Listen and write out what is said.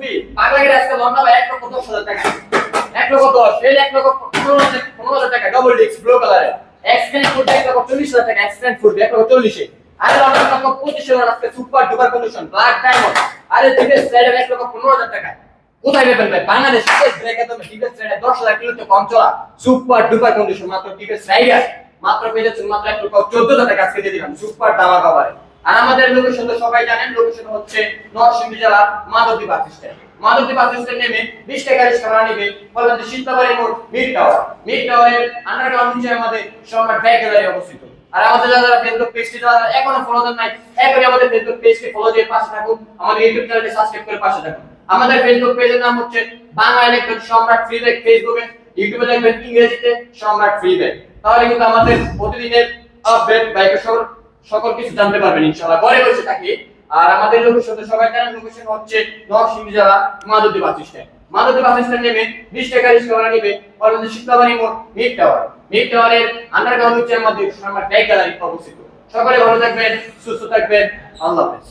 কি পাগলা গেলে আজকে লন্ডা ভাই 1,10,000 টাকা 1,10,000 এই 1,15,000 টাকা ডাবল ডিস্ক ব্লু কালারে এক্সটেন্ড ফুড 1,40,000 টাকা এক্সটেন্ড ফুড 1,40,000 আরে লন্ডা 1,25,000 আজকে super duper condition black diamond আরে টিভিএস রাইডার 1,15,000 টাকা কোথায় পাবেন ভাই বাংলাদেশে ব্রেক একদম টিভিএস রাইডার 10,000 কিলোতে কম চলা সুপার ডুপার কন্ডিশন মাত্র টিভিএস রাইডার মাত্র পেয়ে যাচ্ছেন মাত্র 1,14,000 টাকা আজকে দিয়ে দিলাম সুপার দামা কভারে। আর আমাদের লোকেশন তো সবাই জানেন, লোকেশন হচ্ছে নরসিংদী জেলা Madhabdi bus stand. Madhabdi bus stand নেমে 20 টাকা রিকশা ভাড়া নেবে বলবেন শীতলাবাড়ি মোড় মিড টাওয়ারের আন্ডারগ্রাউন্ড নিচে আমাদের সম্রাট ব্যাগ গ্যালারি অবস্থিত। আর আমাদের যারা ফেসবুক পেজটি যারা এখনো ফলো দেন নাই এখনই আমাদের ফেসবুক পেজটি ফলো দিয়ে পাশে থাকুন, আমাদের ইউটিউব চ্যানেলটি সাবস্ক্রাইব করে পাশে থাকুন। আমাদের ফেসবুক পেজের নাম হচ্ছে বাংলায় লিখবেন সম্রাট ফ্রি ব্যাগ, ফেসবুকে ইউটিউবে লিখবেন ইংরেজিতে সম্রাট ফ্রি ব্যাগ। তাহলে কিন্তু আমাদের প্রতিদিনের আপডেট বাইকের সকল কিছু জানতে পারবেন ইনশাআল্লাহ ঘরে বসে থাকি। আর আমাদের লোকেশন তো সবাই জানেন, লোকেশন হচ্ছে নরসিংদী জেলা Madhabdi bus stand. Madhabdi bus stand নেমে 20 টাকা রিকশা ভাড়া নেবে বলবেন শীতলাবাড়ি মোড় মিড টাওয়ারের আন্ডারগ্রাউন্ড নিচে আমাদের সম্রাট ব্যাগ গ্যালারি অবস্থিত। সকলে ভালো থাকবেন, সুস্থ থাকবেন, আল্লাহ হাফেজ।